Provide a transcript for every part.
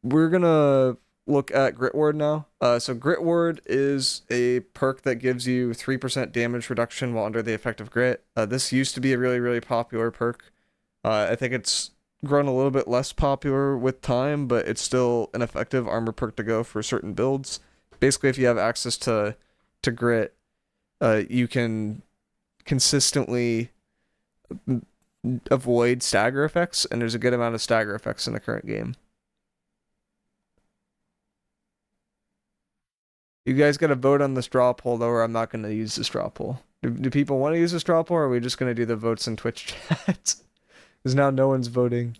we're gonna look at Grit Ward now. So Grit Ward is a perk that gives you 3% damage reduction while under the effect of Grit. This used to be a really, really popular perk. I think it's grown a little bit less popular with time, but it's still an effective armor perk to go for certain builds. Basically, if you have access to Grit, you can consistently avoid stagger effects, and there's a good amount of stagger effects in the current game. You guys got to vote on the straw poll, though, or I'm not going to use the straw poll. Do people want to use the straw poll, or are we just going to do the votes in Twitch chat? Because now no one's voting.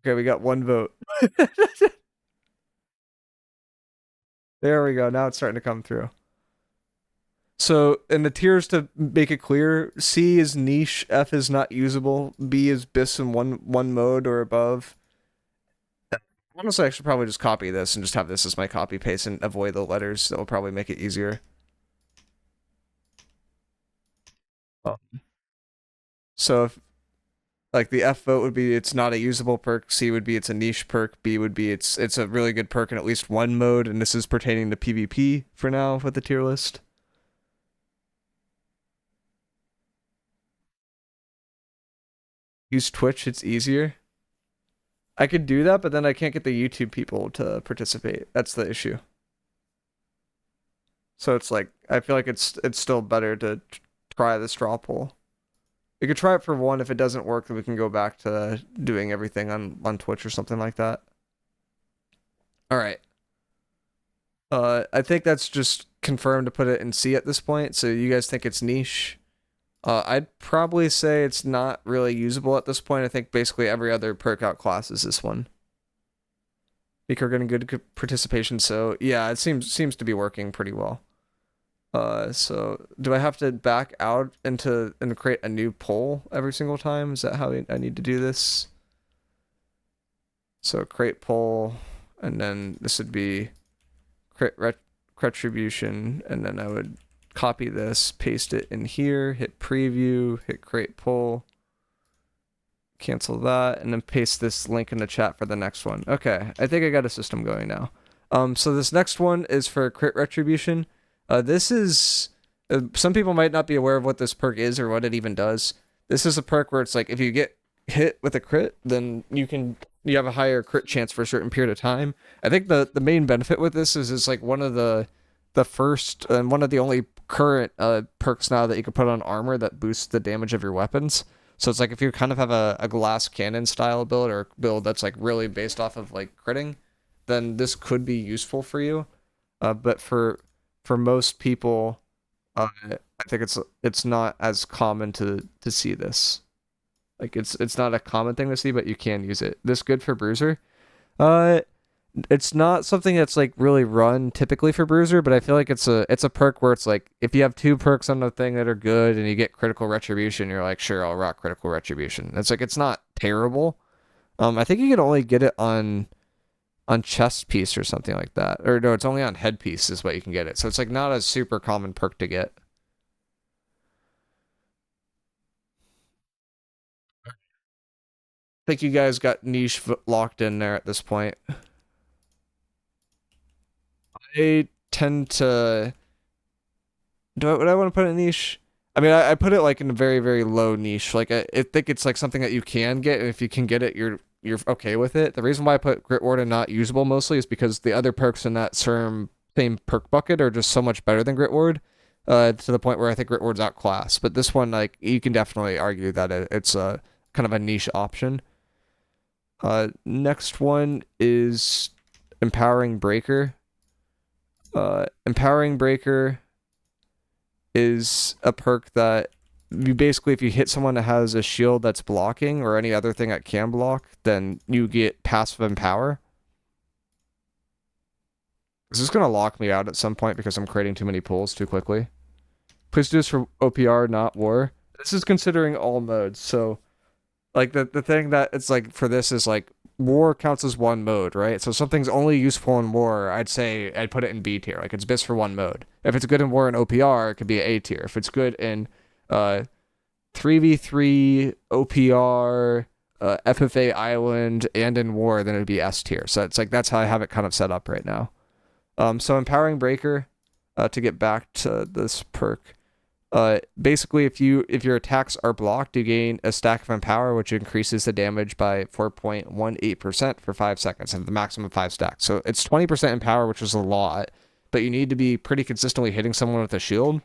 Okay, we got one vote. There we go. Now it's starting to come through. So, in the tiers, to make it clear, C is niche, F is not usable, B is BIS in one mode or above. Honestly, I should probably just copy this and just have this as my copy paste and avoid the letters. That will probably make it easier. Oh. So, if, like, the F vote would be it's not a usable perk, C would be it's a niche perk, B would be it's a really good perk in at least one mode, and this is pertaining to PvP for now with the tier list. Use Twitch, it's easier. I could do that, but then I can't get the YouTube people to participate. That's the issue. So it's like I feel like it's still better to try the straw poll. We could try it for one. If it doesn't work, then we can go back to doing everything on Twitch or something like that. All right. I think that's just confirmed to put it in C at this point. So you guys think it's niche? I'd probably say it's not really usable at this point. I think basically every other perk out class is this one. We're getting good participation, so yeah, it seems to be working pretty well. So do I have to back out and create a new poll every single time? Is that how I need to do this? So create poll, and then this would be create retribution, and then I would copy this, paste it in here, hit preview, hit create poll, cancel that, and then paste this link in the chat for the next one. Okay, I think I got a system going now. So this next one is for crit retribution. This is some people might not be aware of what this perk is or what it even does. This is a perk where it's like if you get hit with a crit, then you have a higher crit chance for a certain period of time. I think the main benefit with this is it's like one of the first and one of the only current perks now that you can put on armor that boosts the damage of your weapons. So it's like if you kind of have a glass cannon style build or build that's like really based off of like critting, then this could be useful for you. But for most people, I think it's not as common to see this. Like it's not a common thing to see, but you can use it. This good for Bruiser? Uh, it's not something that's like really run typically for Bruiser, but I feel like it's a perk where it's like if you have two perks on the thing that are good and you get critical retribution, you're like, sure, I'll rock critical retribution. It's like it's not terrible. I think you can only get it on chest piece or something like that. Or no, it's only on headpiece is what you can get it. So it's like not a super common perk to get. I think you guys got niche locked in there at this point. I tend to would I want to put it in niche? I mean, I put it like in a very, very low niche. Like I think it's like something that you can get, and if you can get it, you're okay with it. The reason why I put Grit Ward and not usable mostly is because the other perks in that same perk bucket are just so much better than Grit Ward, to the point where I think Grit Ward's outclassed. But this one, like, you can definitely argue that it's a kind of a niche option. Next one is Empowering Breaker. Empowering Breaker is a perk that you basically, if you hit someone that has a shield that's blocking or any other thing that can block, then you get passive empower. Is this going to lock me out at some point because I'm creating too many pulls too quickly? Please do this for OPR, not war. This is considering all modes. So, like, the thing that it's like for this is like war counts as one mode, right? So something's only useful in war, I'd say I'd put it in B tier. Like it's best for one mode. If it's good in war and OPR, it could be A tier. If it's good in 3v3 OPR, FFA Island, and in War, then it'd be S tier. So it's like that's how I have it kind of set up right now. So Empowering Breaker, to get back to this perk. Basically, if your attacks are blocked, you gain a stack of Empower, which increases the damage by 4.18% for 5 seconds, and the maximum 5 stacks. So it's 20% Empower, which is a lot, but you need to be pretty consistently hitting someone with a shield.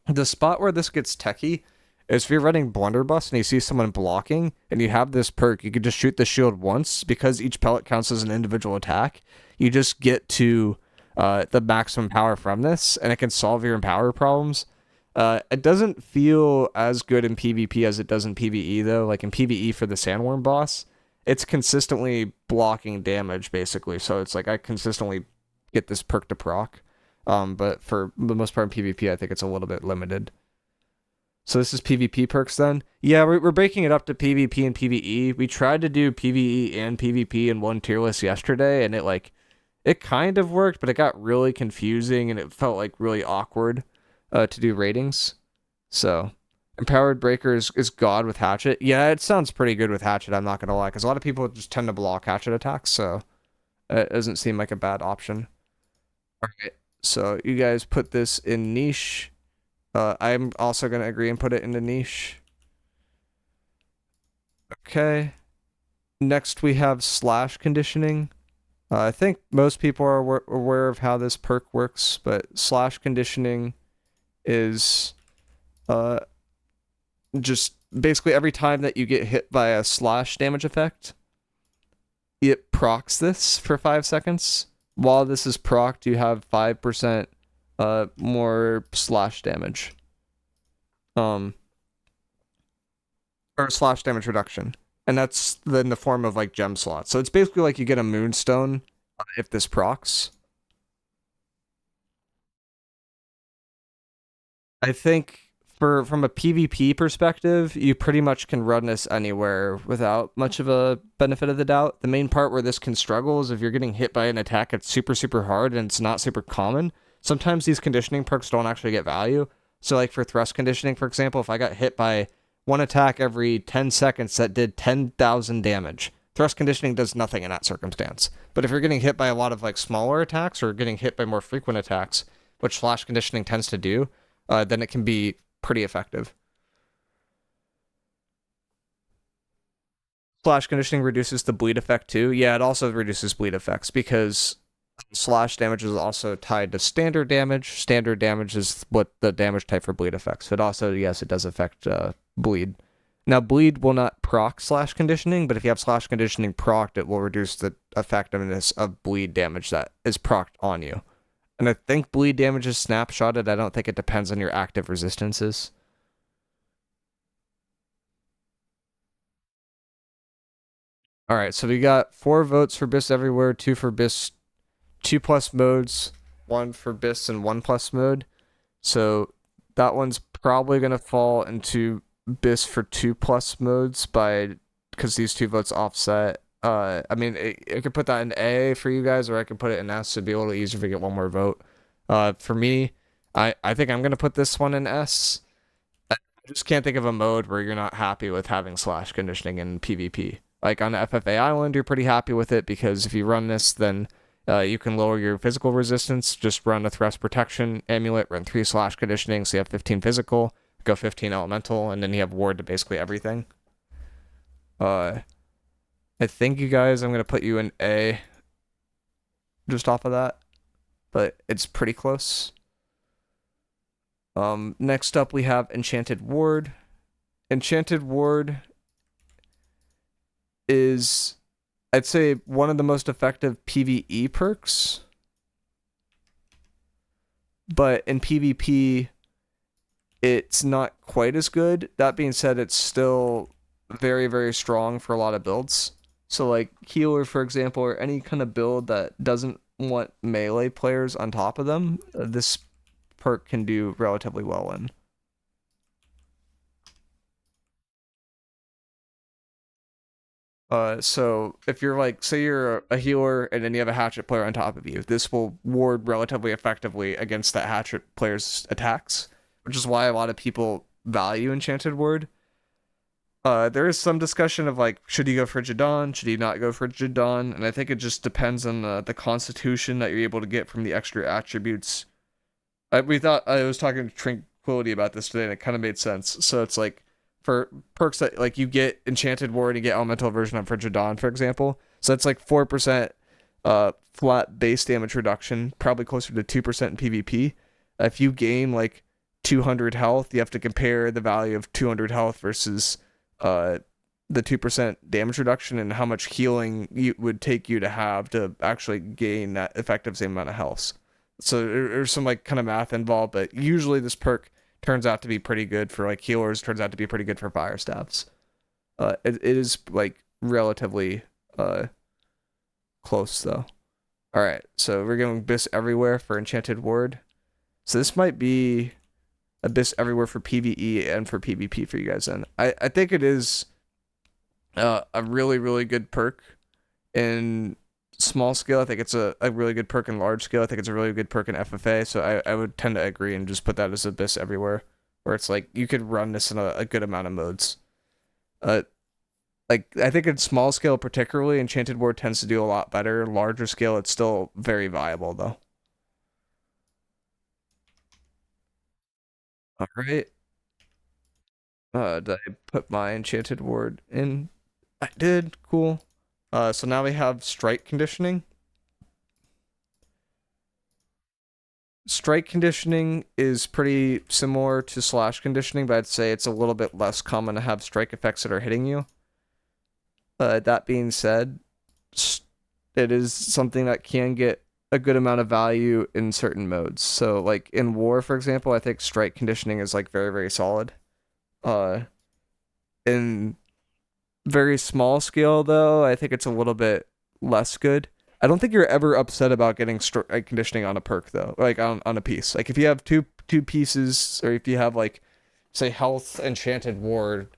The spot where this gets techie is if you're running Blunderbuss and you see someone blocking, and you have this perk, you could just shoot the shield once, because each pellet counts as an individual attack. You just get to the maximum power from this, and it can solve your Empower problems. It doesn't feel as good in PvP as it does in PvE, though. Like in PvE for the Sandworm boss, it's consistently blocking damage, basically. So it's like I consistently get this perk to proc. But for the most part in PvP, I think it's a little bit limited. So this is PvP perks then? Yeah, we're breaking it up to PvP and PvE. We tried to do PvE and PvP in one tier list yesterday, and it kind of worked, but it got really confusing, and it felt like really awkward to do ratings. So Empowered Breaker is God with Hatchet. Yeah, it sounds pretty good with Hatchet, I'm not gonna lie, because a lot of people just tend to block Hatchet attacks, so it doesn't seem like a bad option. Alright, so you guys put this in niche. I'm also gonna agree and put it into niche. Okay. Next we have Slash Conditioning. I think most people are aware of how this perk works, but Slash Conditioning is just basically every time that you get hit by a slash damage effect, it procs this for 5 seconds. While this is procced, you have 5% more slash damage. Or slash damage reduction. And that's in the form of like gem slots. So it's basically like you get a moonstone if this procs. I think from a PvP perspective, you pretty much can run this anywhere without much of a benefit of the doubt. The main part where this can struggle is if you're getting hit by an attack that's super, super hard and it's not super common. Sometimes these conditioning perks don't actually get value. So like for thrust conditioning, for example, if I got hit by one attack every 10 seconds that did 10,000 damage, thrust conditioning does nothing in that circumstance. But if you're getting hit by a lot of like smaller attacks or getting hit by more frequent attacks, which slash conditioning tends to do, then it can be pretty effective. Slash conditioning reduces the bleed effect too. Yeah, it also reduces bleed effects because slash damage is also tied to standard damage. Standard damage is what the damage type for bleed effects. But also, yes, it does affect bleed. Now, bleed will not proc slash conditioning, but if you have slash conditioning procced, it will reduce the effectiveness of bleed damage that is procced on you. And I think bleed damage is snapshotted. I don't think it depends on your active resistances. Alright, so we got 4 votes for BIS everywhere, 2 for BIS 2+ modes, 1 for BIS and 1+ mode. So that one's probably going to fall into BIS for 2+ modes because these 2 votes offset. I mean, I could put that in A for you guys, or I could put it in S. It'd be a little easier if we get one more vote. For me, I think I'm going to put this one in S. I just can't think of a mode where you're not happy with having slash conditioning in PvP. Like on FFA Island, you're pretty happy with it because if you run this, then you can lower your physical resistance. Just run a thrust protection amulet, run 3 slash conditioning, so you have 15 physical, go 15 elemental, and then you have ward to basically everything. I think you guys, I'm going to put you in A just off of that, but it's pretty close. Next up, we have Enchanted Ward. Enchanted Ward is, I'd say, one of the most effective PvE perks. But in PvP, it's not quite as good. That being said, it's still very, very strong for a lot of builds. So like healer, for example, or any kind of build that doesn't want melee players on top of them, this perk can do relatively well in. So if you're like, say you're a healer and then you have a hatchet player on top of you, this will ward relatively effectively against that hatchet player's attacks, which is why a lot of people value Enchanted Ward. There is some discussion of like, should you go Frigid Dawn? Should you not go Frigid Dawn? And I think it just depends on the constitution that you're able to get from the extra attributes. We thought I was talking to Tranquility about this today, and it kind of made sense. So it's like for perks that like you get Enchanted Ward and you get Elemental Aversion on Frigid Dawn, for example. So that's like 4% flat base damage reduction, probably closer to 2% in PvP. If you gain like 200 health, you have to compare the value of 200 health versus the 2% damage reduction and how much healing you would take you to have to actually gain that effective same amount of health. So there's some like kind of math involved, but usually this perk turns out to be pretty good for like healers, turns out to be pretty good for fire staffs. It is like relatively close though. All right, so we're going Abyss Everywhere for Enchanted Ward. So this might be Abyss Everywhere for PvE and for PvP for you guys then. I think it is a really, really good perk in small scale. I think it's a really good perk in large scale. I think it's a really good perk in FFA. So I would tend to agree and just put that as Abyss Everywhere, where it's like you could run this in a good amount of modes. Like I think in small scale particularly, Enchanted Ward tends to do a lot better. Larger scale, it's still very viable though. All right. Did I put my Enchanted Ward in? I did. Cool. So now we have Strike Conditioning. Strike Conditioning is pretty similar to Slash Conditioning, but I'd say it's a little bit less common to have strike effects that are hitting you. That being said, it is something that can get a good amount of value in certain modes. So, like in War, for example, I think Strike Conditioning is like very, very solid. In very small scale, though, I think it's a little bit less good. I don't think you're ever upset about getting strike conditioning on a perk though, like on a piece. Like if you have two pieces, or if you have like, say, Health Enchanted Ward,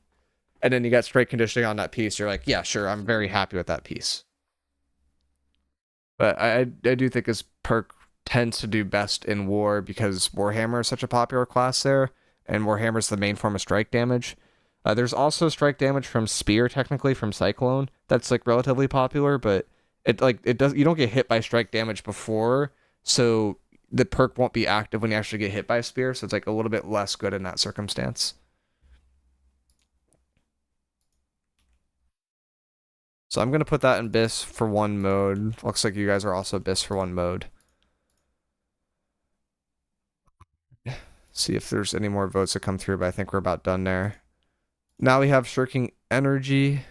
and then you got strike conditioning on that piece, you're like, yeah, sure, I'm very happy with that piece. But I do think this perk tends to do best in War because Warhammer is such a popular class there, and Warhammer is the main form of strike damage. There's also strike damage from Spear, technically from Cyclone. That's like relatively popular, but it does you don't get hit by strike damage before, so the perk won't be active when you actually get hit by a Spear. So it's like a little bit less good in that circumstance. So I'm gonna put that in BIS for one mode. Looks like you guys are also BIS for one mode. See if there's any more votes that come through, but I think we're about done there. Now we have Shirking Energy.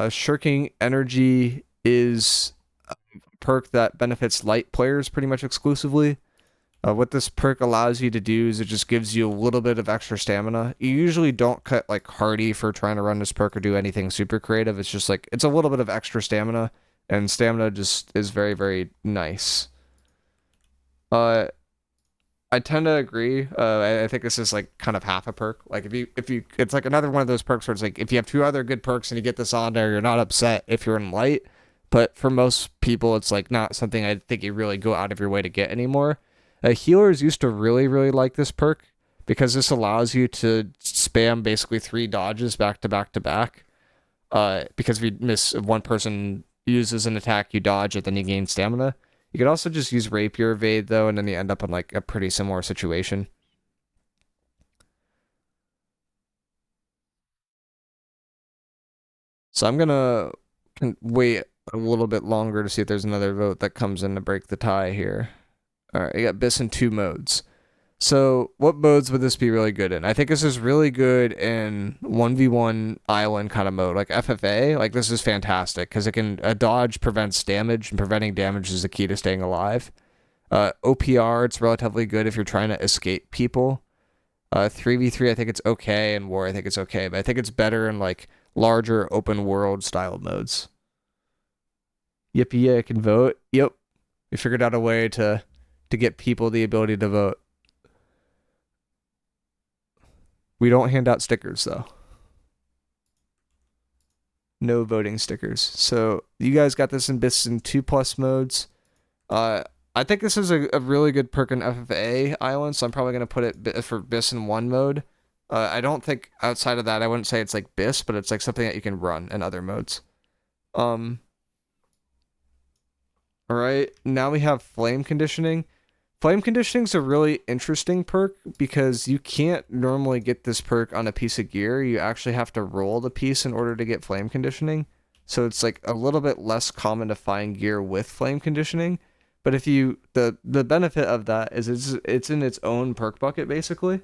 Shirking Energy is a perk that benefits light players pretty much exclusively. What this perk allows you to do is it just gives you a little bit of extra stamina. You usually don't cut like hardy for trying to run this perk or do anything super creative. It's just like it's a little bit of extra stamina, and stamina just is very, very nice. Uh, I tend to agree. I think this is like kind of half a perk. Like if you, it's like another one of those perks where it's like if you have two other good perks and you get this on there, you're not upset if you're in light. But for most people, it's like not something I think you really go out of your way to get anymore. Healers used to really, really like this perk because this allows you to spam basically 3 dodges back to back to back. Because if you miss, if one person uses an attack, you dodge it, then you gain stamina. You could also just use Rapier Evade, though, and then you end up in like a pretty similar situation. So I'm gonna wait a little bit longer to see if there's another vote that comes in to break the tie here. All right, you got BIS in 2 modes. So what modes would this be really good in? I think this is really good in 1v1 island kind of mode, like FFA. Like this is fantastic because it can a dodge prevents damage, and preventing damage is the key to staying alive. OPR, it's relatively good if you're trying to escape people. 3v3, I think it's okay, and War, I think it's okay, but I think it's better in like larger open world style modes. Yippee, yeah, I can vote. Yep, we figured out a way to get people the ability to vote. We don't hand out stickers though. No voting stickers. So you guys got this in BIS in 2+ modes. I think this is a really good perk in FFA Island, so I'm probably gonna put it for BIS in 1 mode. I don't think outside of that, I wouldn't say it's like BIS, but it's like something that you can run in other modes. All right, now we have Flame Conditioning. Flame Conditioning is a really interesting perk because you can't normally get this perk on a piece of gear. You actually have to roll the piece in order to get Flame Conditioning. So it's like a little bit less common to find gear with Flame Conditioning. But if you the benefit of that is it's in its own perk bucket basically.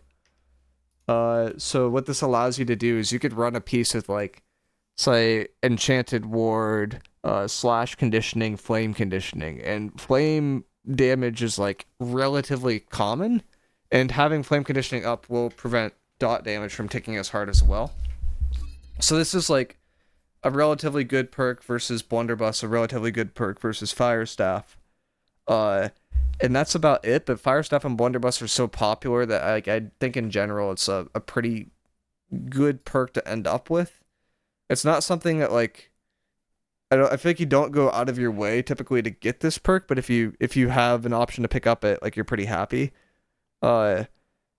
So what this allows you to do is you could run a piece with like say Enchanted Ward, slash conditioning, flame conditioning, and flame damage is like relatively common, and having flame conditioning up will prevent dot damage from ticking as hard as well. So this is like a relatively good perk versus blunderbuss, a relatively good perk versus fire staff. Uh, and that's about it. But fire staff and blunderbuss are so popular that I think in general it's a pretty good perk to end up with. It's not something that like I feel like you don't go out of your way typically to get this perk, but if you have an option to pick up it, like you're pretty happy. Uh,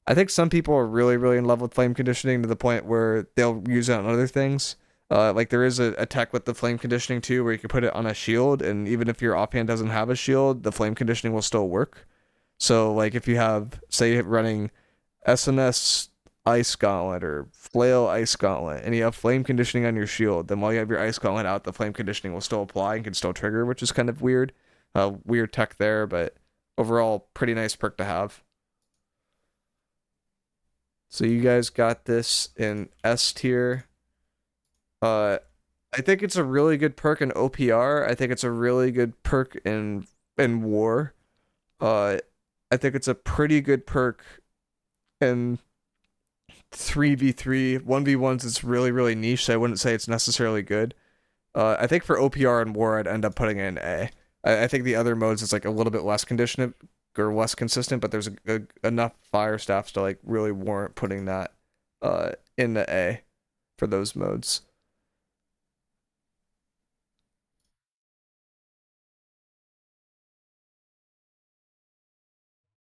I think some people are really in love with flame conditioning to the point where they'll use it on other things. Like there is a tech with the flame conditioning too, where you can put it on a shield, and even if your offhand doesn't have a shield, the flame conditioning will still work. So like if you have say running SNS Ice Gauntlet or Flail Ice Gauntlet, and you have Flame Conditioning on your shield, then while you have your Ice Gauntlet out, the Flame Conditioning will still apply and can still trigger, which is kind of weird. Weird tech there, but overall, pretty nice perk to have. So you guys got this in S tier. Uh, I think it's a really good perk in OPR. I think it's a really good perk in War. Uh, I think it's a pretty good perk in 3v3. 1v1s it's really niche, so I wouldn't say it's necessarily good. I think for OPR and War I'd end up putting it in A. I think the other modes is like a little bit less conditioned or less consistent, but there's enough fire staffs to like really warrant putting that in the A for those modes.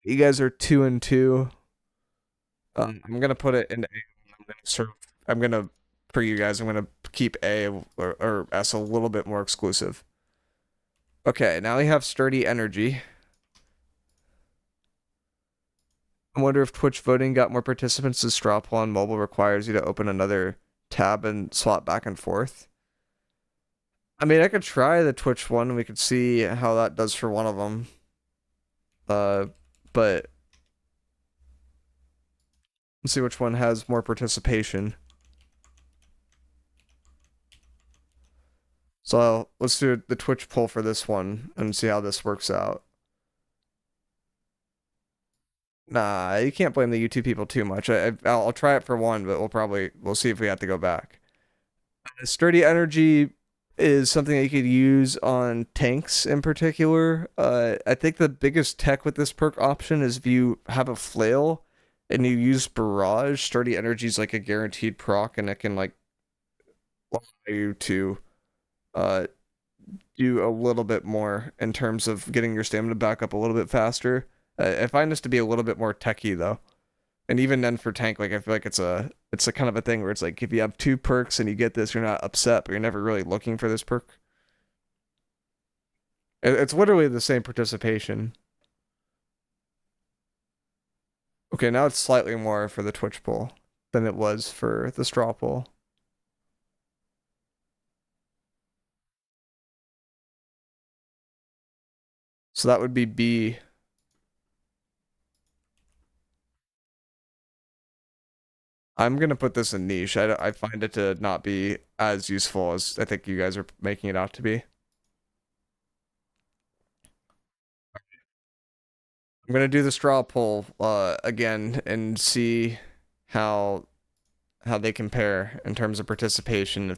You guys are 2-2. I'm gonna put it in A. I'm gonna serve. I'm gonna for you guys. I'm gonna keep A or S a little bit more exclusive. Okay, now we have Sturdy Energy. I wonder if Twitch voting got more participants as straw poll on mobile requires you to open another tab and swap back and forth. I mean, I could try the Twitch one. We could see how that does for one of them. But let's see which one has more participation. So let's do the Twitch poll for this one and see how this works out. Nah, you can't blame the YouTube people too much. I'll try it for one, but we'll see if we have to go back. Sturdy Energy is something that you could use on tanks in particular. I think the biggest tech with this perk option is if you have a flail and you use barrage, Sturdy Energy is like a guaranteed proc, and it can like allow you to uh do a little bit more in terms of getting your stamina back up a little bit faster. I find this to be a little bit more techy though. And even then for tank, like I feel like it's a kind of a thing where it's like if you have two perks and you get this, you're not upset, but you're never really looking for this perk. It's literally the same participation. Okay, now it's slightly more for the Twitch poll than it was for the straw poll. So that would be B. I'm gonna put this in niche. I find it to not be as useful as I think you guys are making it out to be. I'm gonna do the straw poll again and see how they compare in terms of participation.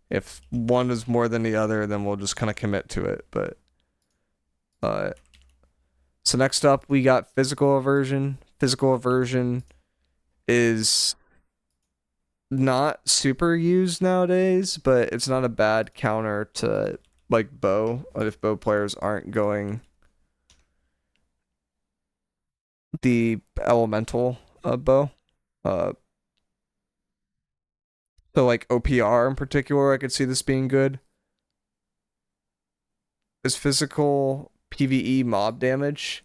If one is more than the other, then we'll just kind of commit to it. But uh, so next up we got physical aversion. Physical aversion is not super used nowadays, but it's not a bad counter to like bow. If bow players aren't going the elemental bow. So like OPR in particular, I could see this being good. Is physical PvE mob damage.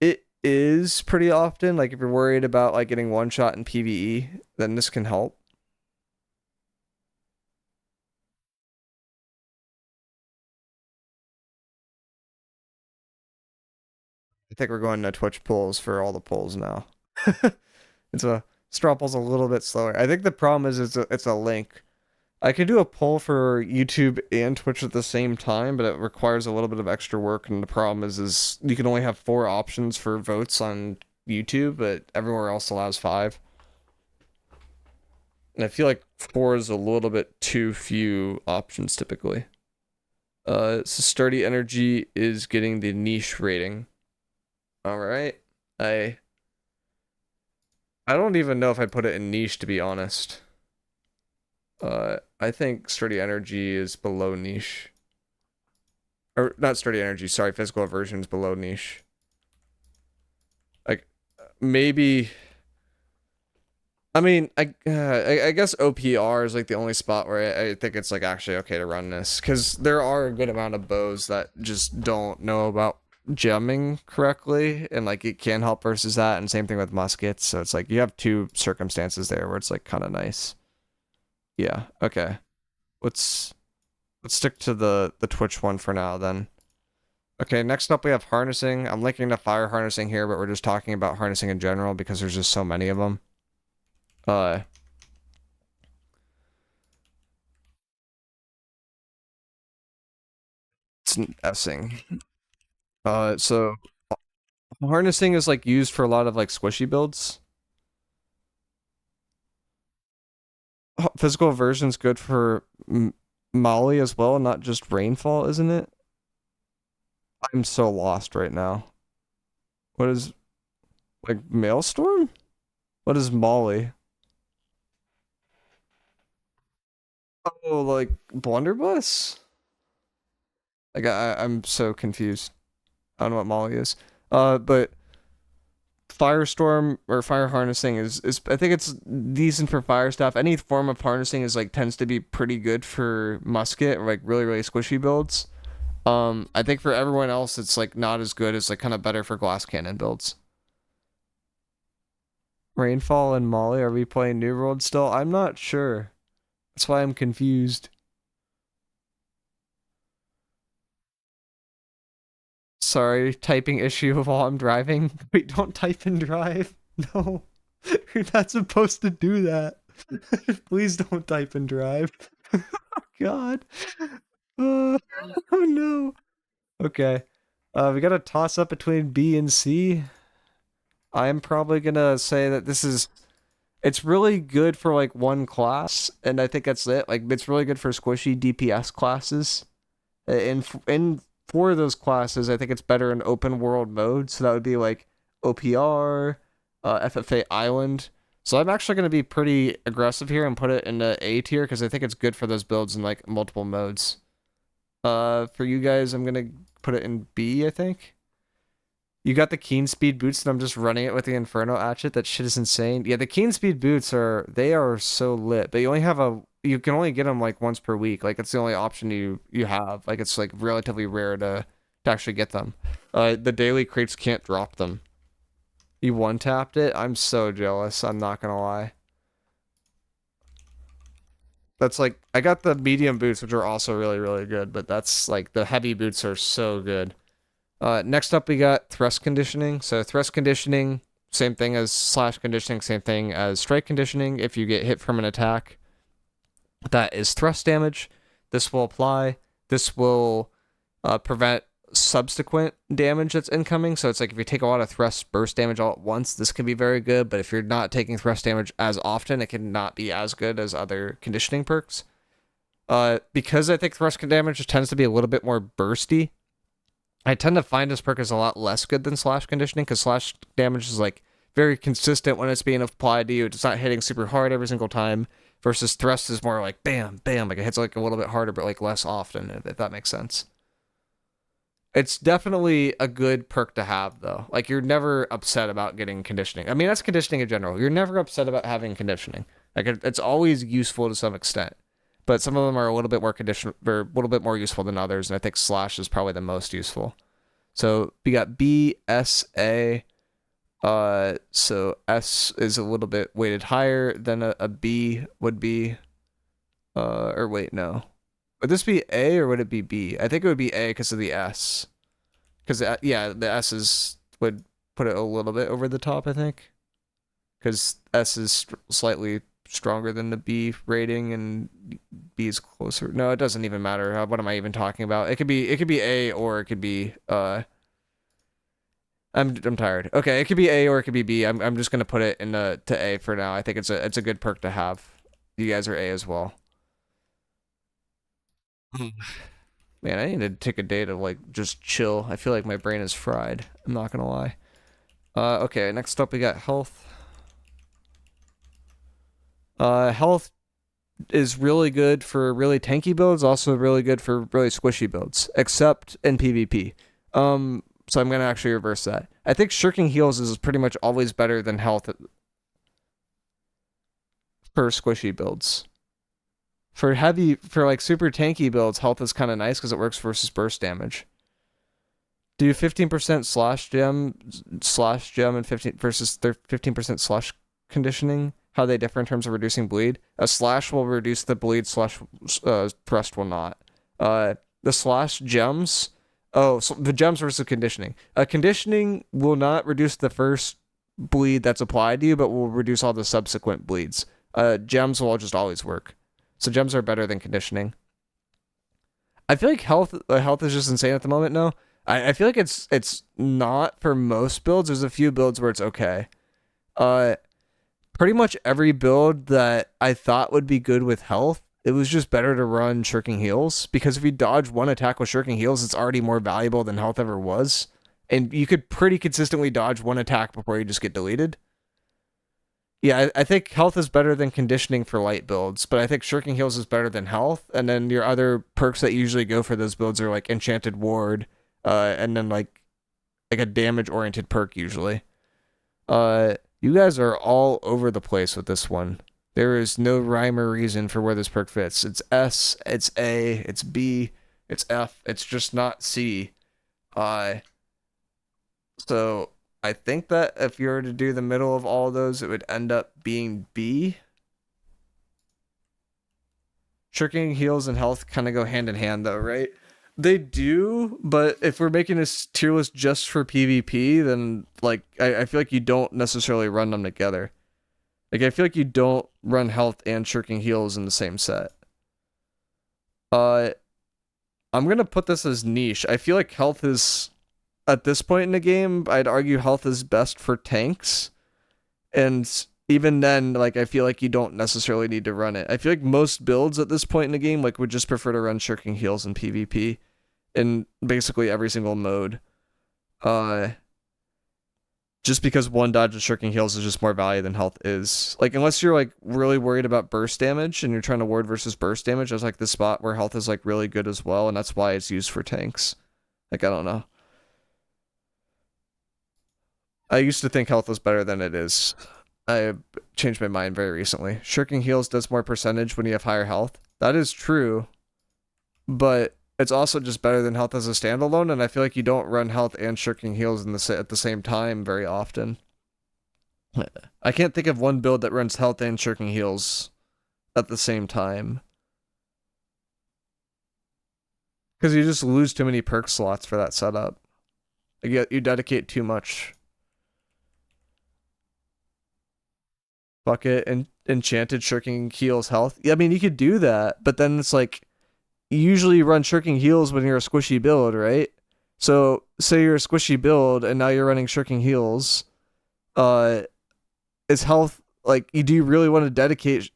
It is pretty often. Like if you're worried about like getting one shot in PvE, then this can help. I think we're going to Twitch polls for all the polls now. It's a straw poll's a little bit slower. I think the problem is it's a link. I could do a poll for YouTube and Twitch at the same time, but it requires a little bit of extra work. And the problem is you can only have 4 options for votes on YouTube, but everywhere else allows 5. And I feel like 4 is a little bit too few options typically. So Sturdy Energy is getting the niche rating. All right. I don't even know if I put it in niche, to be honest. I think Sturdy Energy is below niche. Or not Sturdy Energy, sorry, Physical Aversion is below niche. Like, maybe... I mean, I guess OPR is like the only spot where I think it's like actually okay to run this. Because there are a good amount of bows that just don't know about gemming correctly. And like it can help versus that. And same thing with muskets. So it's like you have 2 circumstances there where it's like kind of nice. Yeah, okay. Let's stick to the Twitch one for now then. Okay, next up we have harnessing. I'm linking to fire harnessing here, but we're just talking about harnessing in general because there's just so many of them. It's an essing. So harnessing is like used for a lot of like squishy builds. Physical aversion's good for Molly as well, not just rainfall, isn't it? I'm so lost right now. What is like Maelstrom? What is Molly? Oh, like Blunderbuss? Like I'm so confused. I don't know what Molly is. But Firestorm or fire harnessing is I think it's decent for fire stuff. Any form of harnessing is like tends to be pretty good for musket or like really really squishy builds. I think for everyone else it's like not as good. It's like kind of better for glass cannon builds. Rainfall and Molly, are we playing New World still? I'm not sure. That's why I'm confused. Sorry, typing issue while I'm driving. Wait, don't type and drive. No, you're not supposed to do that. Please don't type and drive. Oh, God. Oh no. Okay. We got a toss up between B and C. I'm probably gonna say that it's really good for like one class, and I think that's it. Like it's really good for squishy DPS classes. In 4 of those classes, I think it's better in open world mode. So that would be like OPR, FFA Island. So I'm actually going to be pretty aggressive here and put it in the A tier because I think it's good for those builds in like multiple modes. For you guys, I'm going to put it in B, I think. You got the Keen Speed boots and I'm just running it with the Inferno Hatchet. That shit is insane. Yeah, the Keen Speed boots they are so lit, but you can only get them like once per week. Like it's the only option you have. Like it's like relatively rare to actually get them. The daily crates can't drop them. You one tapped it. I'm so jealous. I'm not gonna lie. That's like I got the medium boots, which are also really really good, but that's like the heavy boots are so good. Next up we got thrust conditioning. So thrust conditioning, same thing as slash conditioning, same thing as strike conditioning. If you get hit from an attack that is thrust damage, this will apply. This will prevent subsequent damage that's incoming. So it's like if you take a lot of thrust burst damage all at once, this can be very good. But if you're not taking thrust damage as often, it can not be as good as other conditioning perks. Because I think thrust damage tends to be a little bit more bursty, I tend to find this perk is a lot less good than slash conditioning because slash damage is like very consistent when it's being applied to you. It's not hitting super hard every single time versus thrust is more like bam, bam. Like it hits like a little bit harder, but like less often, if that makes sense. It's definitely a good perk to have though. Like you're never upset about getting conditioning. I mean, that's conditioning in general. You're never upset about having conditioning. Like it's always useful to some extent, but some of them are a little bit more conditional or a little bit more useful than others, and I think slash is probably the most useful. So we got B, S, A. So S is a little bit weighted higher than a B would be. Or wait, no. Would this be A or would it be B? I think it would be A because of the S. Because yeah, the S would put it a little bit over the top, I think. Because S is slightly stronger than the B rating, and B is closer. No, it doesn't even matter. What am I even talking about? It could be A or it could be I'm tired. Okay, it could be A or it could be B. I'm just gonna put it in to A for now. I think it's a good perk to have. You guys are A as well. Man, I need to take a day to like just chill. I feel like my brain is fried. I'm not gonna lie. Okay, next up we got health. Health is really good for really tanky builds, also really good for really squishy builds, except in PvP. So I'm gonna actually reverse that. I think Shirking Heals is pretty much always better than health for squishy builds. For like super tanky builds, health is kind of nice because it works versus burst damage. Do 15% slash gem and 15 versus their 15% slash conditioning. How they differ in terms of reducing bleed. A slash will reduce the bleed, slash thrust will not. The slash gems. Oh, so the gems versus conditioning. Conditioning will not reduce the first bleed that's applied to you, but will reduce all the subsequent bleeds. Gems will just always work. So gems are better than conditioning. I feel like health is just insane at the moment. No, I feel like it's not for most builds. There's a few builds where it's okay. Pretty much every build that I thought would be good with health, it was just better to run Shirking Heals, because if you dodge one attack with Shirking Heals, it's already more valuable than health ever was. And you could pretty consistently dodge one attack before you just get deleted. Yeah, I think health is better than conditioning for light builds, but I think Shirking Heals is better than health. And then your other perks that usually go for those builds are like Enchanted Ward, and then like a damage-oriented perk usually. You guys are all over the place with this one. There is no rhyme or reason for where this perk fits. It's S, it's A, it's B, it's F, it's just not C. So I think that if you were to do the middle of all of those, it would end up being B. Shirking Heals and health kind of go hand in hand though, right? They do, but if we're making a tier list just for PvP, then like I feel like you don't necessarily run them together. Like I feel like you don't run health and Shirking Heals in the same set. I'm gonna put this as niche. I feel like health is, at this point in the game, I'd argue health is best for tanks. And even then, like I feel like you don't necessarily need to run it. I feel like most builds at this point in the game like would just prefer to run Shirking Heals in PvP in basically every single mode. Just because one dodge of Shirking Heals is just more value than health is. Like unless you're like really worried about burst damage and you're trying to ward versus burst damage, there's like this spot where health is like really good as well, and that's why it's used for tanks. Like I don't know. I used to think health was better than it is. I changed my mind very recently. Shirking Heals does more percentage when you have higher health. That is true, but it's also just better than health as a standalone, and I feel like you don't run health and Shirking Heals at the same time very often. I can't think of one build that runs health and Shirking Heals at the same time. Because you just lose too many perk slots for that setup. Like you dedicate too much. Bucket and Enchanted Shirking Heals health. I mean, you could do that, but then it's like you usually run Shirking Heals when you're a squishy build, right? So say you're a squishy build and now you're running Shirking Heals. Is health like do you really want to dedicate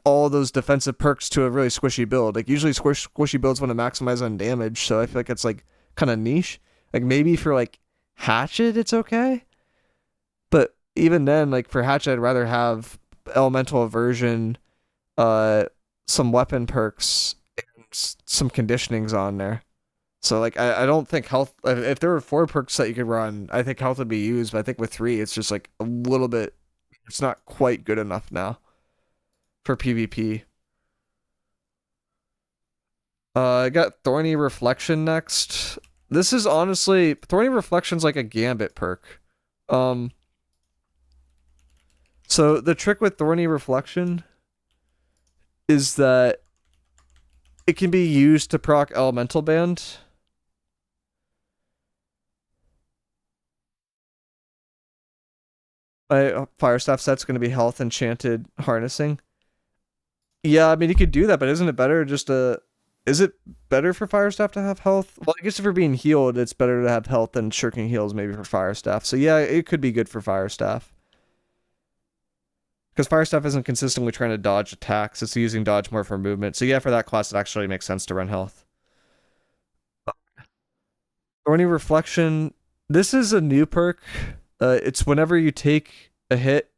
all those defensive perks to a really squishy build? Like usually squishy builds want to maximize on damage, so I feel like it's like kind of niche. Like maybe for like Hatchet it's okay, but even then, like for Hatchet, I'd rather have Elemental Aversion, some weapon perks, and some conditionings on there. So like I don't think health. If there were 4 perks that you could run, I think health would be used. But I think with 3, it's just like a little bit. It's not quite good enough now. for PvP. I got Thorny Reflection next. This is honestly, Thorny Reflection's like a Gambit perk. So the trick with Thorny Reflection is that it can be used to proc Elemental Band. My Firestaff set's going to be Health Enchanted Harnessing. Yeah, I mean, you could do that, but isn't it better just to... Is it better for Firestaff to have health? Well, I guess if you're being healed, it's better to have health than Shirking Heals maybe for Firestaff. So yeah, it could be good for Firestaff. Because Firestaff isn't consistently trying to dodge attacks. It's using dodge more for movement. So yeah, for that class, it actually makes sense to run health. Thorny Reflection. This is a new perk. It's whenever you take a hit,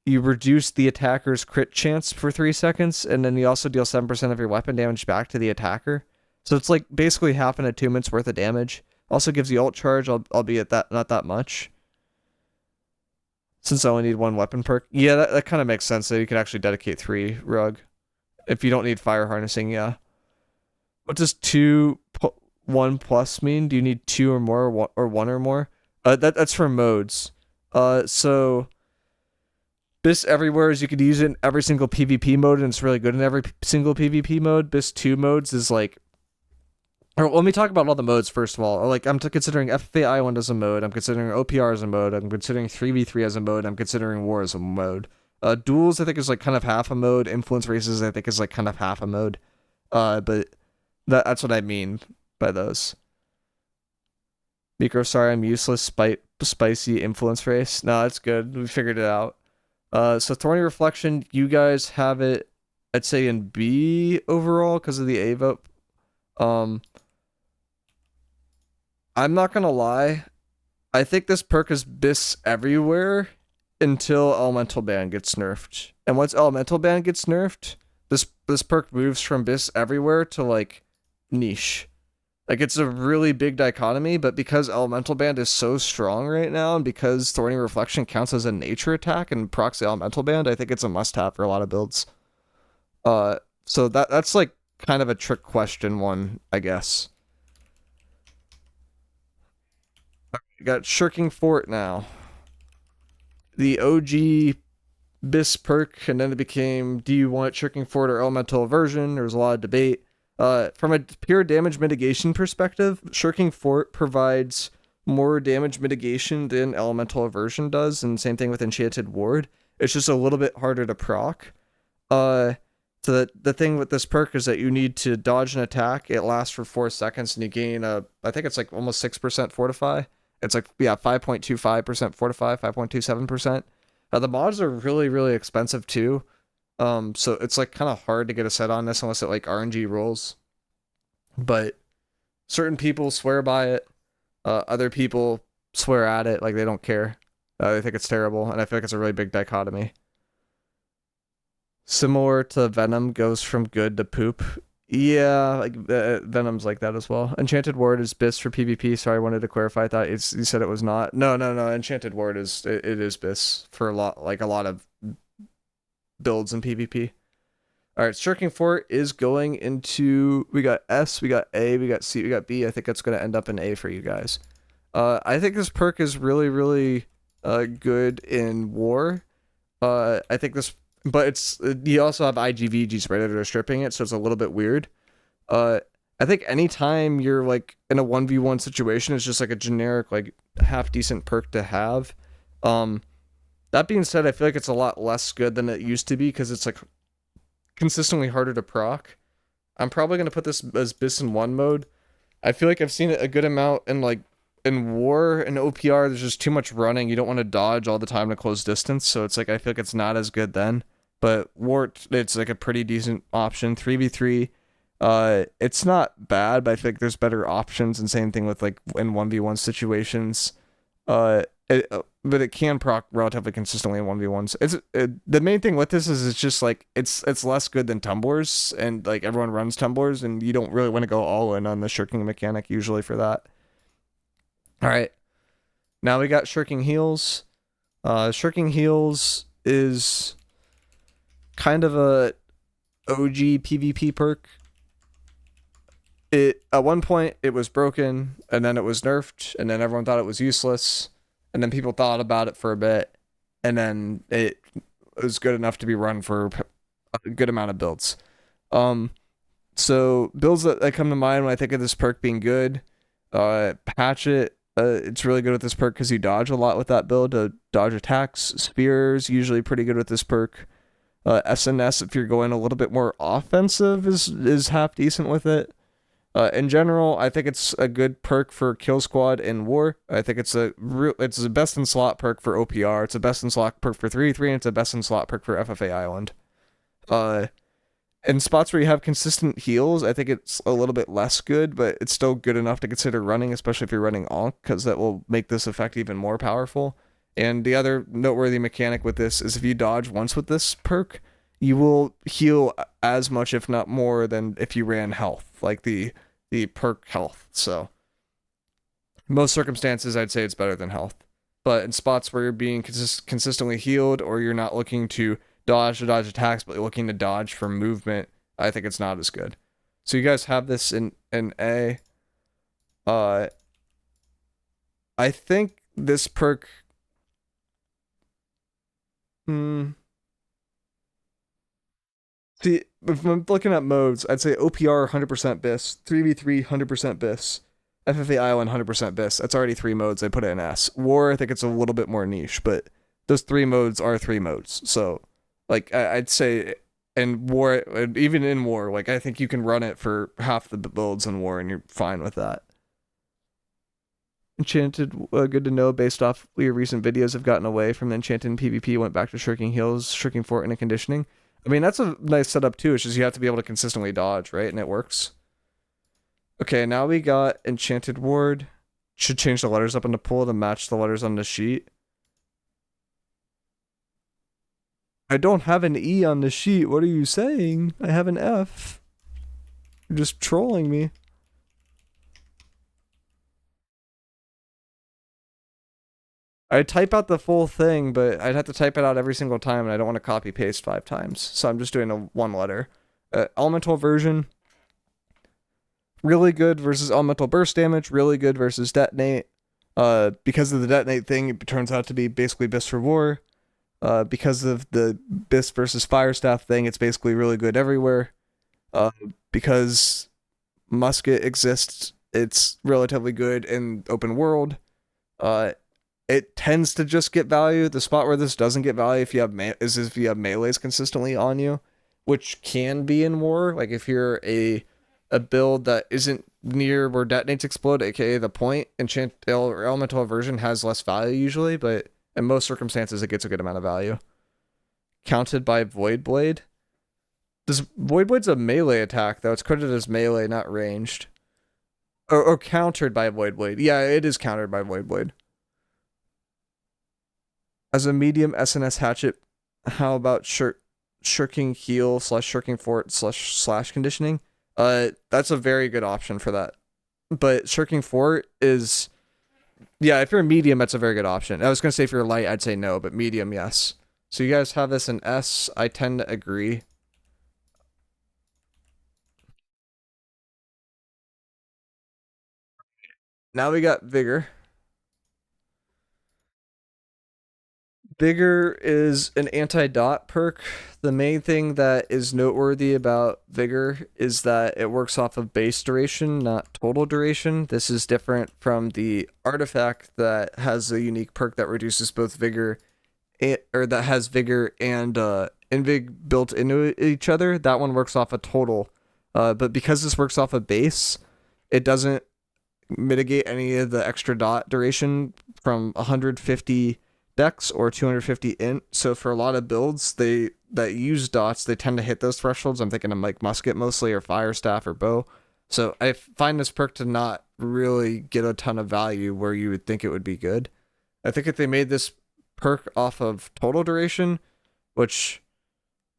you reduce the attacker's crit chance for 3 seconds, and then you also deal 7% of your weapon damage back to the attacker. So it's like basically half an attunement's worth of damage. Also gives you ult charge, albeit that not that much. Since I only need 1 weapon perk. Yeah, that kind of makes sense. So you can actually dedicate 3 rug. If you don't need fire harnessing, yeah. What does 1 plus mean? Do you need 2 or more, or 1 or more? That's for modes. So BIS everywhere is you could use it in every single PvP mode, and it's really good in every single PvP mode. BIS 2 modes is like... Or let me talk about all the modes first of all. Like, I'm considering FFA Island as a mode. I'm considering OPR as a mode. I'm considering 3v3 as a mode. I'm considering War as a mode. Duels, I think, is like kind of half a mode. Influence races, I think, is like kind of half a mode. But that's what I mean by those. Miicrow, sorry, I'm useless. Spicy influence race. No, it's good. We figured it out. So Thorny Reflection, you guys have it, I'd say, in B overall because of the A vote. I'm not gonna lie. I think this perk is BIS everywhere until Elemental Band gets nerfed. And once Elemental Band gets nerfed, this perk moves from BIS everywhere to like niche. Like, it's a really big dichotomy, but because Elemental Band is so strong right now, and because Thorny Reflection counts as a nature attack and procs the Elemental Band, I think it's a must-have for a lot of builds. So that's like kind of a trick question one, I guess. We got Shirking Fort now. The OG BIS perk, and then it became, do you want Shirking Fort or Elemental Aversion? There was a lot of debate. From a pure damage mitigation perspective, Shirking Fort provides more damage mitigation than Elemental Aversion does, and same thing with Enchanted Ward. It's just a little bit harder to proc. So the thing with this perk is that you need to dodge an attack. It lasts for 4 seconds, and you gain I think it's like almost 6% Fortify. It's like, yeah, 5.25% Fortify, 5.27%. The mods are really, really expensive too. So it's like kind of hard to get a set on this unless it like RNG rolls. But certain people swear by it. Other people swear at it, like they don't care. They think it's terrible, and I feel like it's a really big dichotomy. Similar to Venom, goes from good to poop. Yeah, like Venom's like that as well. Enchanted Ward is BIS for PvP. Sorry, I wanted to clarify. I thought you said it was not. No. Enchanted Ward is BIS for a lot of builds in PvP. All right, Shirking Fort is going into, we got S, we got A, we got C, we got B. I think that's going to end up in A for you guys. I think this perk is really, really good in War. I think this, but it's, you also have IGVGs right that are stripping it, so it's a little bit weird. I think anytime you're like in a 1v1 situation, it's just like a generic, like half decent perk to have. That being said, I feel like it's a lot less good than it used to be because it's like consistently harder to proc. I'm probably going to put this as BIS in 1 mode. I feel like I've seen it a good amount in like in War and OPR. There's just too much running. You don't want to dodge all the time to close distance. So it's like, I feel like it's not as good then. But War, it's like a pretty decent option. 3v3. It's not bad, but I think there's better options, and same thing with like in 1v1 situations. But it can proc relatively consistently in 1v1s. The main thing with this is it's just like it's less good than tumblers, and like everyone runs tumblers, and you don't really want to go all in on the shirking mechanic usually for that. All right, now we got Shirking Heals. Shirking Heals is kind of a OG PvP perk. It at one point it was broken, and then it was nerfed, and then everyone thought it was useless, and then people thought about it for a bit, and then it was good enough to be run for a good amount of builds. So builds that come to mind when I think of this perk being good, Hatchet. It's really good with this perk because you dodge a lot with that build. Dodge attacks. Spears usually pretty good with this perk. SNS, if you're going a little bit more offensive, is half decent with it. In general, I think it's a good perk for Kill Squad in War. I think it's a best in slot perk for OPR. It's a best in slot perk for 3-3, and it's a best in slot perk for FFA Island. In spots where you have consistent heals, I think it's a little bit less good, but it's still good enough to consider running, especially if you're running Ankh, because that will make this effect even more powerful. And the other noteworthy mechanic with this is if you dodge once with this perk, you will heal as much, if not more, than if you ran health, like the perk health. So, most circumstances, I'd say it's better than health. But in spots where you're being consistently healed, or you're not looking to dodge attacks, but looking to dodge for movement, I think it's not as good. So you guys have this in A. I think this perk. See, if I'm looking at modes, I'd say OPR 100% BIS, 3v3 100% BIS, FFA Island 100% BIS. That's already 3 modes. I put it in S. War, I think it's a little bit more niche, but those 3 modes are 3 modes. So, like, I'd say in War, even in War, like, I think you can run it for half the builds in War, and you're fine with that. Enchanted, good to know. Based off your recent videos, have gotten away from the Enchanted PvP, went back to Shirking Heals, Shirking Fort, and Conditioning. I mean, that's a nice setup too. It's just you have to be able to consistently dodge, right? And it works. Okay, now we got Enchanted Ward. Should change the letters up in the pool to match the letters on the sheet. I don't have an E on the sheet. What are you saying? I have an F. You're just trolling me. I type out the full thing, but I'd have to type it out every single time, and I don't want to copy paste 5 times. So I'm just doing a 1 letter. Elemental Aversion. Really good versus elemental burst damage. Really good versus detonate. Because of the detonate thing, it turns out to be basically BIS for War. Because of the BIS versus Fire Staff thing, it's basically really good everywhere. Because Musket exists, it's relatively good in open world. It tends to just get value. The spot where this doesn't get value if you have if you have melees consistently on you, which can be in War. Like if you're a build that isn't near where detonates explode, aka the point, Elemental Aversion has less value usually, but in most circumstances it gets a good amount of value. Counted by Void Blade. Void Blade's a melee attack though. It's credited as melee, not ranged. Or countered by Void Blade. Yeah, it is countered by Void Blade. As a medium SNS hatchet, how about Shirking Heal / Shirking Fort / Conditioning? That's a very good option for that. But Shirking Fort is, yeah, if you're a medium, that's a very good option. I was gonna say if you're light, I'd say no, but medium, yes. So you guys have this in S. I tend to agree. Now we got Vigor. Vigor is an anti-dot perk. The main thing that is noteworthy about Vigor is that it works off of base duration, not total duration. This is different from the artifact that has a unique perk that reduces both Vigor, or that has Vigor and Invig built into each other. That one works off a total. But because this works off a base, it doesn't mitigate any of the extra dot duration from 150 dex or 250 int. So for a lot of builds that use dots, they tend to hit those thresholds. I'm thinking of like musket mostly, or fire staff, or bow. So I find this perk to not really get a ton of value where you would think it would be good. I think if they made this perk off of total duration, which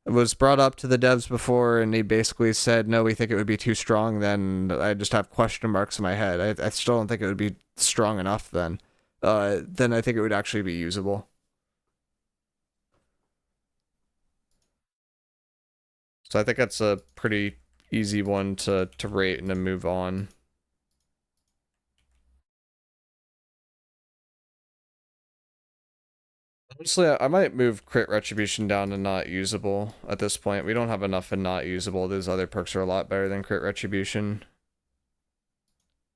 was brought up to the devs before, and they basically said, no, we think it would be too strong, then I just have question marks in my head. I still don't think it would be strong enough then. Then I think it would actually be usable. So I think that's a pretty easy one to rate and to move on. Honestly, I might move crit retribution down to not usable at this point. We don't have enough in not usable. Those other perks are a lot better than crit retribution.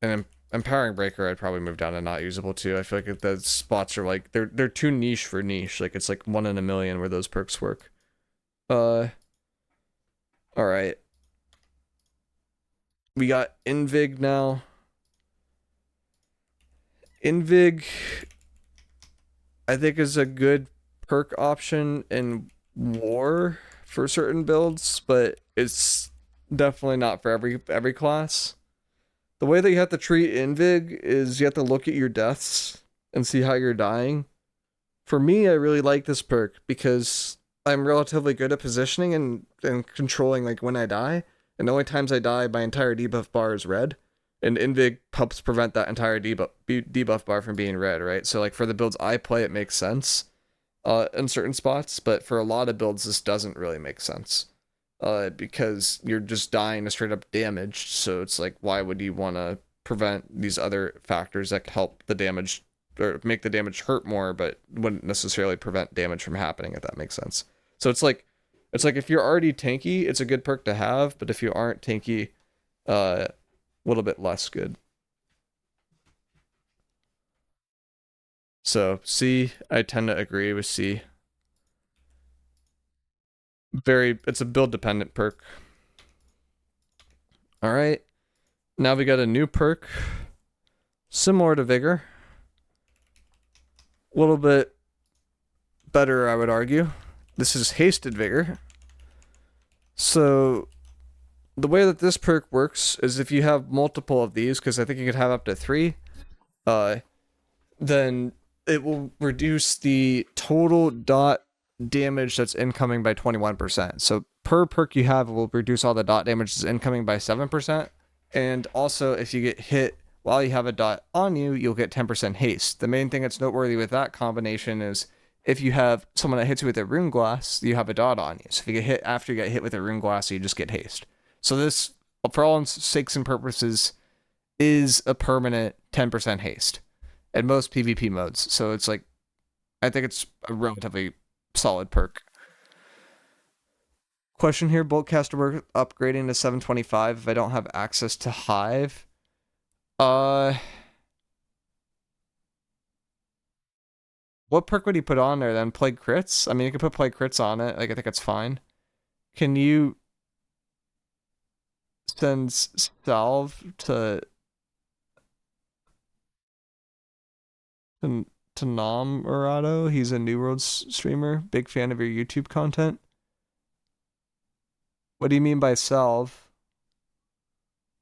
And empowering breaker, I'd probably move down to not usable too. I feel like the spots are like they're too niche for niche. Like it's like 1 in a million where those perks work. All right. We got Invig now. Invig, I think, is a good perk option in war for certain builds, but it's definitely not for every class. The way that you have to treat Invig is you have to look at your deaths and see how you're dying. For me, I really like this perk because I'm relatively good at positioning and controlling like when I die. And the only times I die, my entire debuff bar is red. And Invig helps prevent that entire debuff bar from being red, right? So like for the builds I play, it makes sense in certain spots. But for a lot of builds, this doesn't really make sense. Because you're just dying to straight up damage. So it's like, why would you want to prevent these other factors that help the damage or make the damage hurt more, but wouldn't necessarily prevent damage from happening, if that makes sense. So it's like if you're already tanky, it's a good perk to have, but if you aren't tanky, a little bit less good. So C, I tend to agree with C. It's a build dependent perk. All right, now we got a new perk, similar to Vigor. A little bit better, I would argue. This is Hasted Vigor. So the way that this perk works is if you have multiple of these, because I think you could have up to 3, then it will reduce the total dot damage that's incoming by 21%. So per perk you have, it will reduce all the dot damage that's incoming by 7%. And also, if you get hit while you have a dot on you, you'll get 10% haste. The main thing that's noteworthy with that combination is if you have someone that hits you with a rune glass, you have a dot on you. So if you get hit after you get hit with a rune glass, you just get haste. So this, for all sakes and purposes, is a permanent 10% haste in most PvP modes. So it's like, I think it's a relatively solid perk. Question here, Boltcaster work upgrading to 725 if I don't have access to Hive. What perk would he put on there then? Plague crits? I mean, you could put plague crits on it. Like, I think it's fine. Can you send salve to Nam Murado? He's a New World streamer. Big fan of your YouTube content. What do you mean by salve?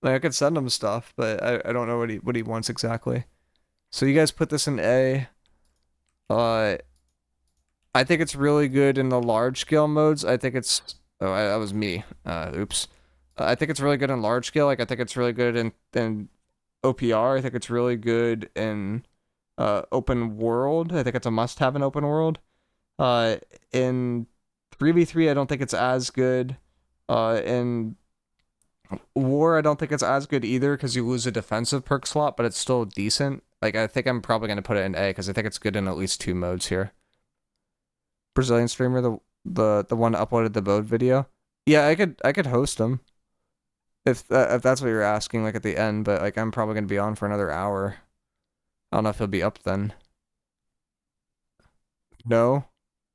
Like, I could send him stuff, but I don't know what he wants exactly. So you guys put this in A. I think it's really good in the large scale modes. I think it's that was me. Oops. I think it's really good in large scale. Like I think it's really good in OPR. I think it's really good in open world. I think it's a must have in open world. In 3v3, I don't think it's as good. In war, I don't think it's as good either because you lose a defensive perk slot, but it's still decent. Like I think I'm probably gonna put it in A because I think it's good in at least 2 modes here. Brazilian streamer, the one that uploaded the Bode video. Yeah, I could host him if that's what you're asking, like at the end. But like I'm probably gonna be on for another hour. I don't know if he'll be up then. No.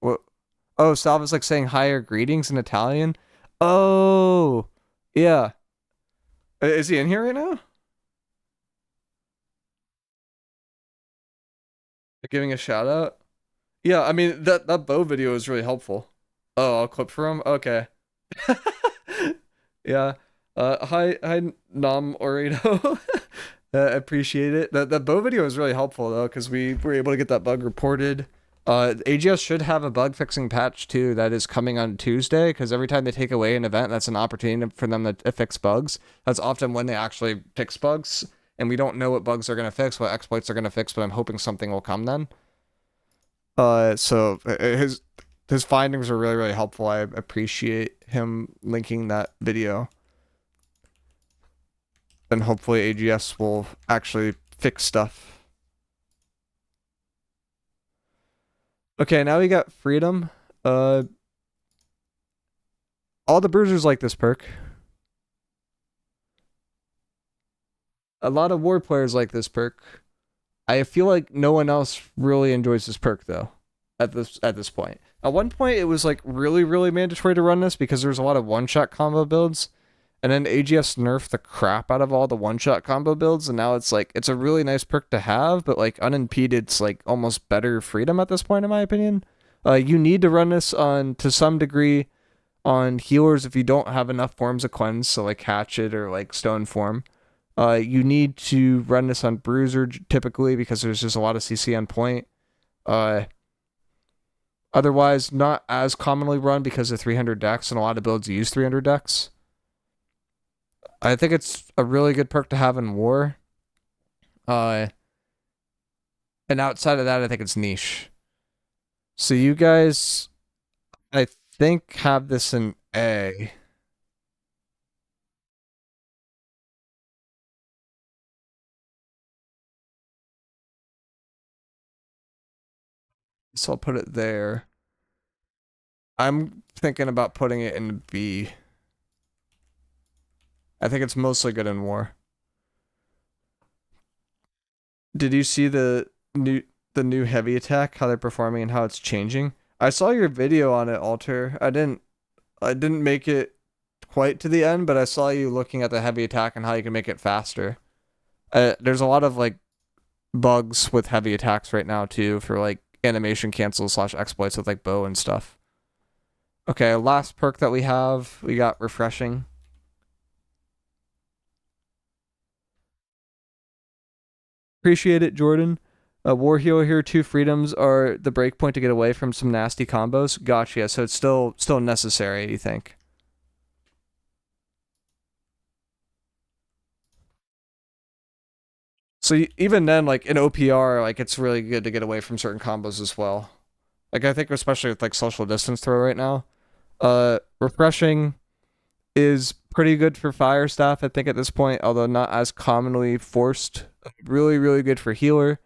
What? Oh, Salva's like saying higher greetings in Italian. Oh, yeah. Is he in here right now? Giving a shout out. Yeah, I mean that bow video is really helpful. Oh, I'll clip for him. Okay. Yeah. Hi Nam Orito. Appreciate it. The bow video is really helpful though because we were able to get that bug reported. AGS should have a bug fixing patch too that is coming on Tuesday because every time they take away an event, that's an opportunity for them to fix bugs. That's often when they actually fix bugs, and we don't know what bugs they're gonna fix, what exploits they're gonna fix, but I'm hoping something will come then. So his findings are really, really helpful. I appreciate him linking that video. And hopefully AGS will actually fix stuff. Okay, now we got Freedom. All the bruisers like this perk. A lot of war players like this perk. I feel like no one else really enjoys this perk though. At this point. At one point, it was like really, really mandatory to run this because there's a lot of one-shot combo builds, and then AGS nerfed the crap out of all the one-shot combo builds, and now it's like it's a really nice perk to have, but like unimpeded, it's like almost better freedom at this point, in my opinion. You need to run this on to some degree on healers if you don't have enough forms of cleanse, so like Hatchet or like Stone form. You need to run this on Bruiser typically because there's just a lot of CC on point. Otherwise, not as commonly run because of 300 dex, and a lot of builds use 300 dex. I think it's a really good perk to have in war. And outside of that, I think it's niche. So you guys, I think, have this in A. So I'll put it there. I'm thinking about putting it in B. I think it's mostly good in war. Did you see the new heavy attack, how they're performing and how it's changing? I saw your video on it, Alter. I didn't make it quite to the end, but I saw you looking at the heavy attack and how you can make it faster. There's a lot of like bugs with heavy attacks right now too for like animation cancels / exploits with like bow and stuff. Okay, last perk that we got Refreshing. Appreciate it, Jordan. War Healer here, 2 freedoms are the breakpoint to get away from some nasty combos. Gotcha, so it's still necessary, you think? So even then, like in OPR, like it's really good to get away from certain combos as well. Like I think especially with like social distance throw right now. Refreshing is pretty good for fire staff, I think at this point, although not as commonly forced. Really, really good for healer.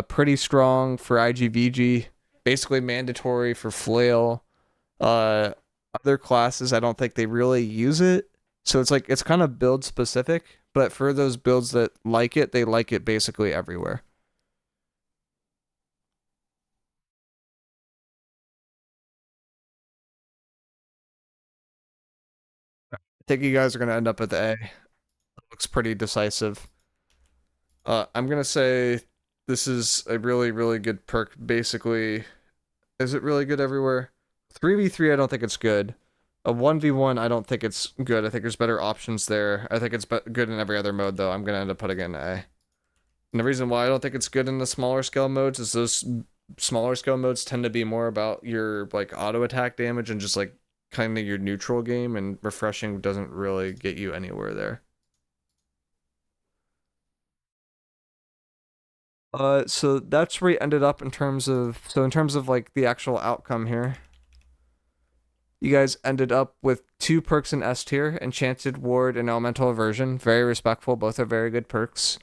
Pretty strong for IGVG. Basically mandatory for flail. Other classes, I don't think they really use it. So it's like, it's kind of build specific, but for those builds that like it, they like it basically everywhere. I think you guys are going to end up at the A. It looks pretty decisive. I'm going to say this is a really, really good perk. Basically, is it really good everywhere? 3v3, I don't think it's good. A 1v1, I don't think it's good. I think there's better options there. I think it's good in every other mode, though. I'm going to end up putting it in A. And the reason why I don't think it's good in the smaller scale modes is those smaller scale modes tend to be more about your like auto attack damage and just like kind of your neutral game, and Refreshing doesn't really get you anywhere there. So that's where we ended up in terms of like the actual outcome here. You guys ended up with 2 perks in S tier, Enchanted Ward and Elemental Aversion. Very respectful, both are very good perks.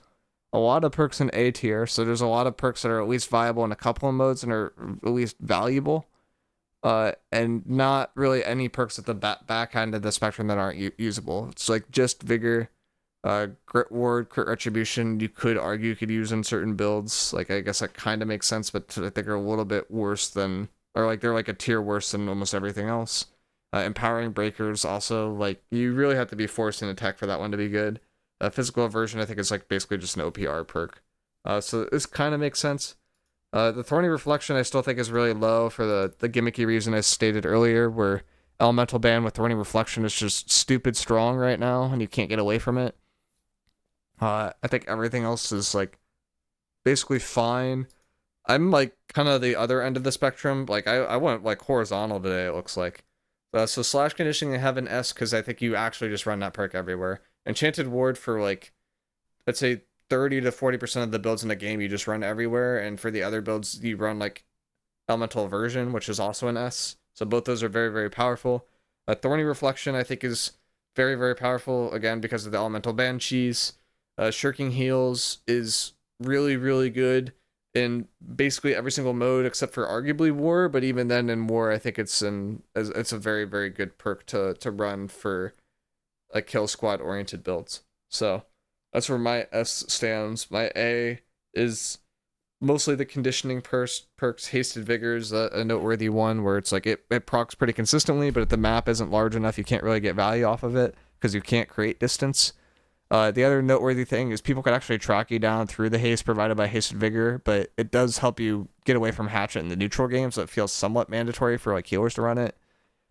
A lot of perks in A tier, so there's a lot of perks that are at least viable in a couple of modes and are at least valuable. And not really any perks at the back end of the spectrum that aren't usable. It's like just Vigor, Grit Ward, Crit Retribution, you could argue you could use in certain builds. Like, I guess that kind of makes sense, but I think are a little bit worse than, or like they're like a tier worse than almost everything else. Empowering Breakers also, like, you really have to be forcing attack for that one to be good. Physical Aversion, I think, is like basically just an OPR perk. So this kind of makes sense. The Thorny Reflection I still think is really low for the gimmicky reason I stated earlier, where Elemental Ban with Thorny Reflection is just stupid strong right now, and you can't get away from it. I think everything else is like basically fine. I'm like kind of the other end of the spectrum. Like I went like horizontal today, it looks like. So Slash Conditioning I have an S because I think you actually just run that perk everywhere. Enchanted Ward for like, let's say 30 to 40% of the builds in the game you just run everywhere, and for the other builds you run like Elemental Aversion, which is also an S. So both those are very, very powerful. Thorny Reflection, I think, is very, very powerful, again, because of the Elemental Banshees. Shirking Heals is really, really good in basically every single mode except for arguably War, but even then in War, I think it's a very, very good perk to run for like kill squad oriented builds. So that's where my S stands. My A is mostly the conditioning perks. Hasted Vigor is a noteworthy one where it's like it procs pretty consistently, but if the map isn't large enough, you can't really get value off of it because you can't create distance. The other noteworthy thing is people could actually track you down through the haste provided by Hasted Vigor, but it does help you get away from Hatchet in the neutral game, so it feels somewhat mandatory for like healers to run it.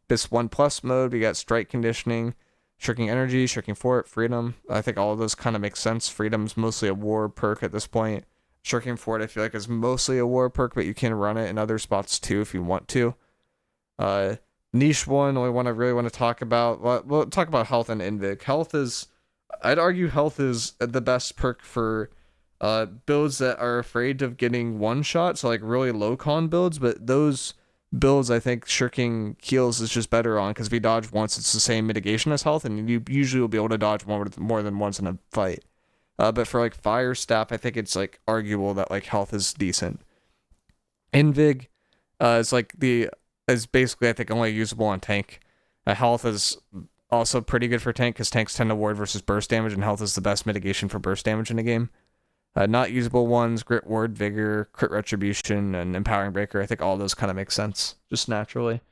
This 1+ mode, we got Strike Conditioning, Shirking Energy, Shirking Fort, Freedom. I think all of those kind of make sense. Freedom's mostly a war perk at this point. Shirking Fort, I feel like, is mostly a war perk, but you can run it in other spots too if you want to. Niche one, only one I really want to talk about. We'll talk about health and invig. I'd argue health is the best perk for builds that are afraid of getting one shot, so like really low con builds, but those builds I think Shirking Heals is just better on because if you dodge once, it's the same mitigation as health, and you usually will be able to dodge more than once in a fight. But for like fire staff, I think it's like arguable that like health is decent. Invig is basically I think only usable on tank. Health is also pretty good for tank because tanks tend to ward versus burst damage, and health is the best mitigation for burst damage in the game. Not usable ones, Grit Ward, Vigor, Crit Retribution, and Empowering Breaker. I think all those kind of make sense just naturally.